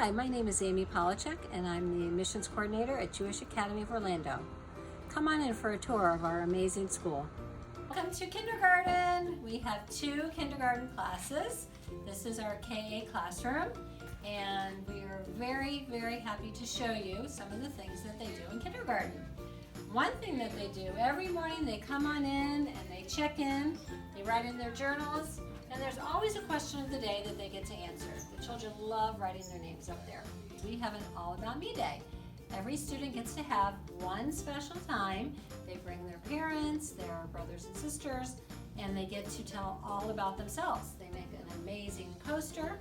Hi, my name is Amy Polachek, and I'm the admissions coordinator at Jewish Academy of Orlando. Come on in for a tour of our amazing school. Welcome to kindergarten. We have 2 kindergarten classes. This is our KA classroom, and we are very, very happy to show you some of the things that they do in kindergarten. One thing that they do, every morning they come on in and they check in, they write in their journals, and there's always a question of the day that they get to answer. The children love writing their names up there. We have an All About Me Day. Every student gets to have one special time. They bring their parents, their brothers and sisters, and they get to tell all about themselves. They make an amazing poster,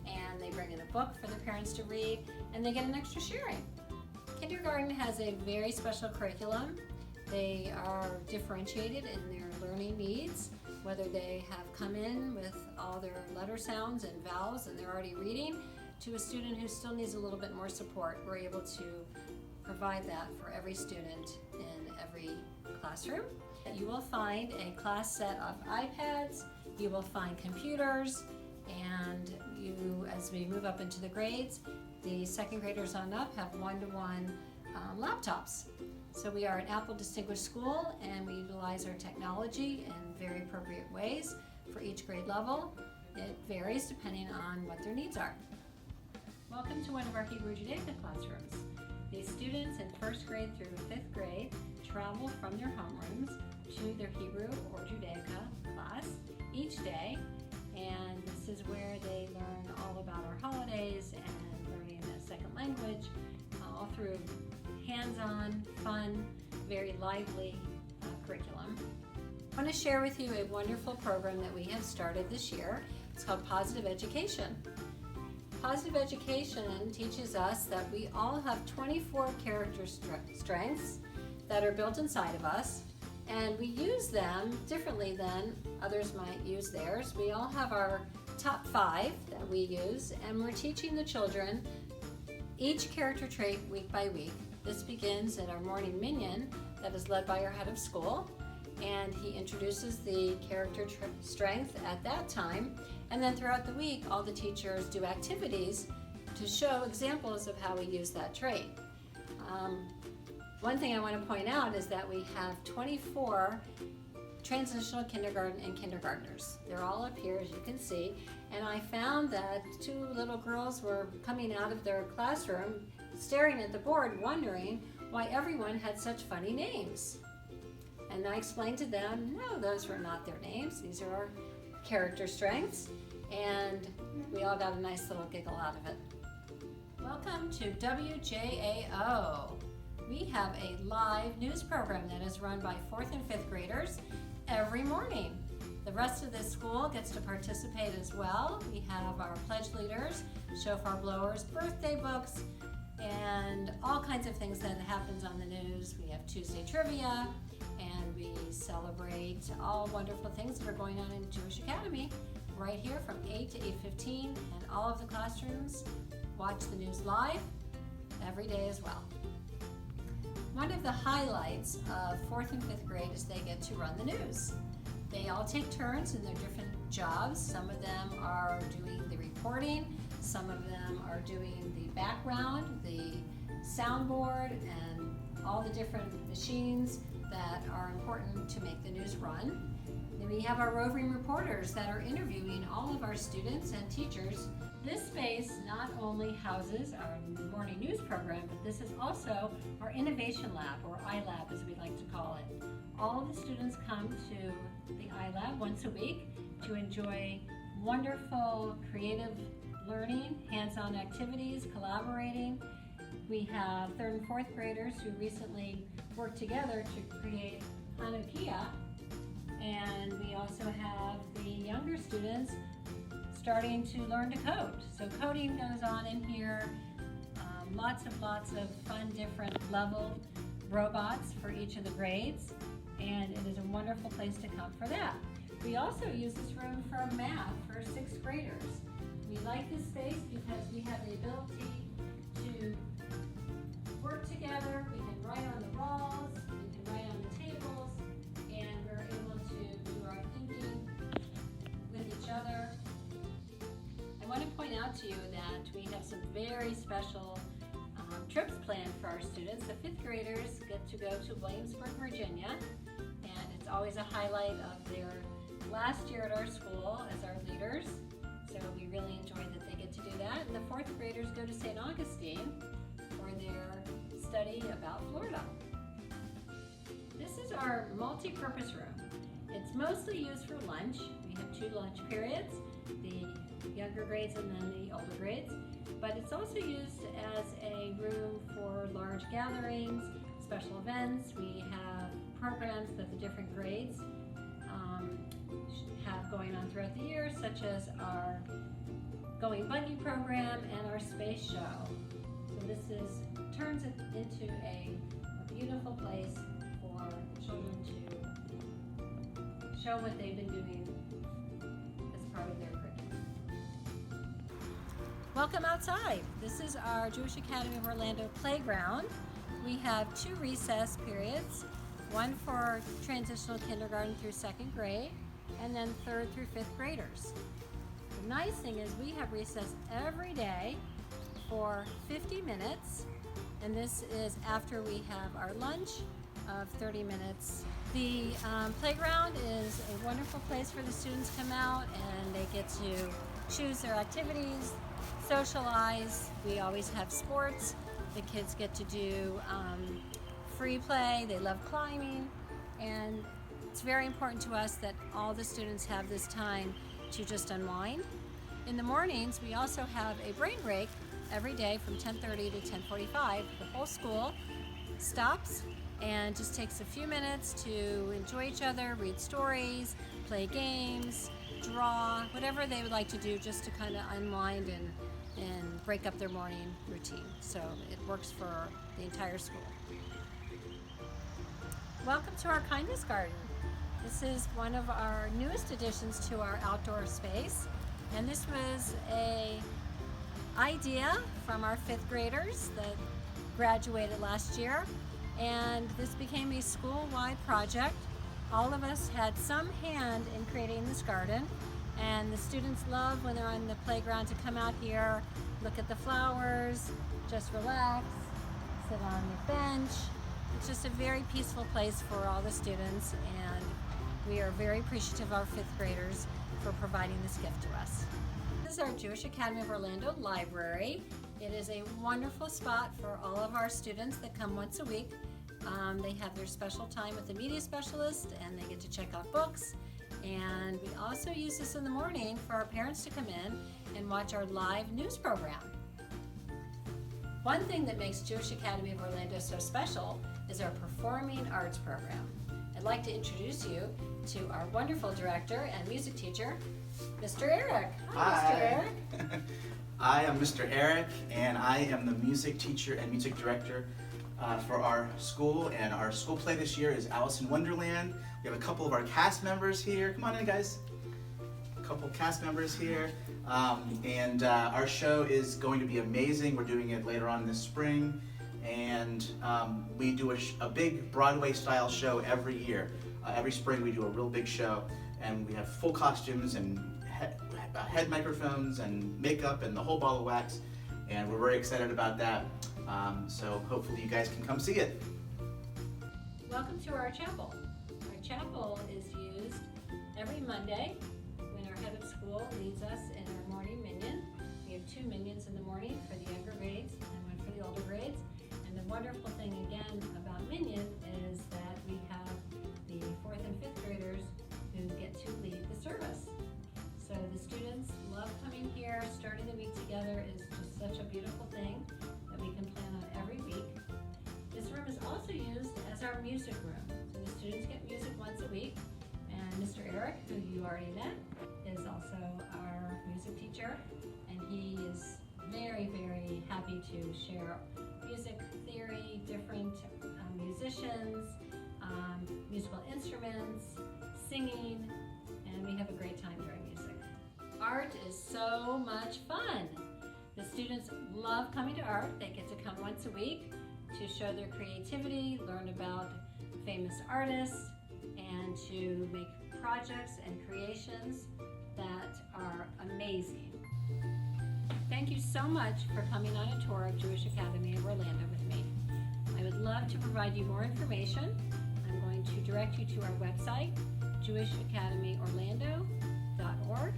and they bring in a book for their parents to read, and they get an extra sharing. Kindergarten has a very special curriculum. They are differentiated in their learning needs, whether they have come in with all their letter sounds and vowels and they're already reading, to a student who still needs a little bit more support. We're able to provide that for every student in every classroom. You will find a class set of iPads, you will find computers, and as we move up into the grades, the second graders on up have one-to-one laptops. So we are an Apple Distinguished School, and we utilize our technology in very appropriate ways for each grade level. It varies depending on what their needs are. Welcome to one of our Hebrew Judaic classrooms. These students in 1st grade through 5th grade travel from their homerooms to their Hebrew or Judaica class each day, and this is where they learn all about our holidays and learning a second language, all through hands-on, fun, very lively curriculum. I want to share with you a wonderful program that we have started this year. It's called Positive Education. Positive Education teaches us that we all have 24 character strengths that are built inside of us, and we use them differently than others might use theirs. We all have our top 5 that we use, and we're teaching the children each character trait week by week. This begins at our morning minyan that is led by our head of school, and he introduces the character strength at that time, and then throughout the week all the teachers do activities to show examples of how we use that trait. One thing I want to point out is that we have 24 transitional kindergarten and kindergartners. They're all up here, as you can see, and I found that 2 little girls were coming out of their classroom staring at the board wondering why everyone had such funny names. And I explained to them, no, those were not their names. These are our character strengths, and we all got a nice little giggle out of it. Welcome to WJAO. We have a live news program that is run by 4th and 5th graders every morning. The rest of the school gets to participate as well. We have our pledge leaders, shofar blowers, birthday books, and all kinds of things that happens on the news. We have Tuesday trivia, and we celebrate all wonderful things that are going on in Jewish Academy right here from 8 to 8:15, and all of the classrooms watch the news live every day as well. One of the highlights of 4th and 5th grade is they get to run the news. They all take turns in their different jobs. Some of them are doing the reporting, some of them are doing the background, the soundboard, and all the different machines that are important to make the news run. Then we have our roving reporters that are interviewing all of our students and teachers. This space not only houses our morning news program, but this is also our innovation lab, or iLab as we like to call it. All of the students come to the iLab once a week to enjoy wonderful creative learning, hands-on activities, collaborating. We have 3rd and 4th graders who recently worked together to create Hanukkah, and we also have the younger students starting to learn to code. So coding goes on in here, lots of fun different level robots for each of the grades, and it is a wonderful place to come for that. We also use this room for math for 6th graders. We like this space because we have the ability to work together. We can write on the walls, we can write on the tables, and we're able to do our thinking with each other. I want to point out out to you that we have some very special trips planned for our students. The 5th graders get to go to Williamsburg, Virginia, and it's always a highlight of their last year at our school as our leaders. So we really enjoy that they get to do that. And the 4th graders go to St. Augustine for their study about Florida. This is our multi-purpose room. It's mostly used for lunch. We have 2 lunch periods, the younger grades and then the older grades. But it's also used as a room for large gatherings, special events. We have programs that the different grades have going on throughout the year, such as our Going Buggy program and our space show. So this turns it into a beautiful place for children to show what they've been doing as part of their curriculum. Welcome outside. This is our Jewish Academy of Orlando playground. We have 2 recess periods, one for transitional kindergarten through 2nd grade, and then 3rd through 5th graders. The nice thing is we have recess every day for 50 minutes, and this is after we have our lunch of 30 minutes. The playground is a wonderful place for the students to come out and they get to choose their activities, socialize. We always have sports. The kids get to do free play. They love climbing, and it's very important to us that all the students have this time to just unwind. In the mornings, we also have a brain break every day from 10:30 to 10:45. The whole school stops and just takes a few minutes to enjoy each other, read stories, play games, draw, whatever they would like to do just to kind of unwind and break up their morning routine. So it works for the entire school. Welcome to our Kindness Garden. This is one of our newest additions to our outdoor space, and this was an idea from our 5th graders that graduated last year, and this became a school-wide project. All of us had some hand in creating this garden, and the students love when they're on the playground to come out here, look at the flowers, just relax, sit on the bench. It's just a very peaceful place for all the students, and we are very appreciative of our 5th graders for providing this gift to us. This is our Jewish Academy of Orlando library. It is a wonderful spot for all of our students that come once a week. They have their special time with the media specialist, and they get to check out books. And we also use this in the morning for our parents to come in and watch our live news program. One thing that makes Jewish Academy of Orlando so special is our performing arts program. I'd like to introduce you to our wonderful director and music teacher, Mr. Eric. Hi, Mr. Eric. I am Mr. Eric, and I am the music teacher and music director for our school. And our school play this year is Alice in Wonderland. We have a couple of our cast members here. Come on in, guys. A couple of cast members here. Our show is going to be amazing. We're doing it later on this spring. And we do a big Broadway-style show every year. Every spring we do a real big show, and we have full costumes and head microphones and makeup and the whole ball of wax, and we're very excited about that. So hopefully you guys can come see it. Welcome to our chapel. Our chapel is used every Monday when our head of school leads us in our morning minyan. We have 2 minyans in the morning for the younger grades and one for the older grades. And the wonderful thing again about minyan is that we have the 4th and 5th graders who get to lead the service. So the students love coming here. Starting the week together is just such a beautiful thing that we can plan on every week. This room is also used as our music room. So the students get music once a week. And Mr. Eric, who you already met, is also our music teacher. And he is very, very happy to share music theory, different musicians, musical instruments, singing, and we have a great time during music. Art is so much fun. The students love coming to art. They get to come once a week to show their creativity, learn about famous artists, and to make projects and creations that are amazing. thank you so much for coming on a tour of Jewish Academy of Orlando with me. I would love to provide you more information. I'm going to direct you to our website, jewishacademyorlando.org,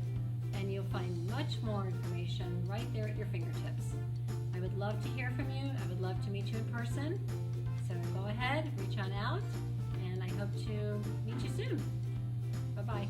and you'll find much more information right there at your fingertips. I would love to hear from you. I would love to meet you in person. So go ahead, reach on out, and I hope to meet you soon. Bye-bye.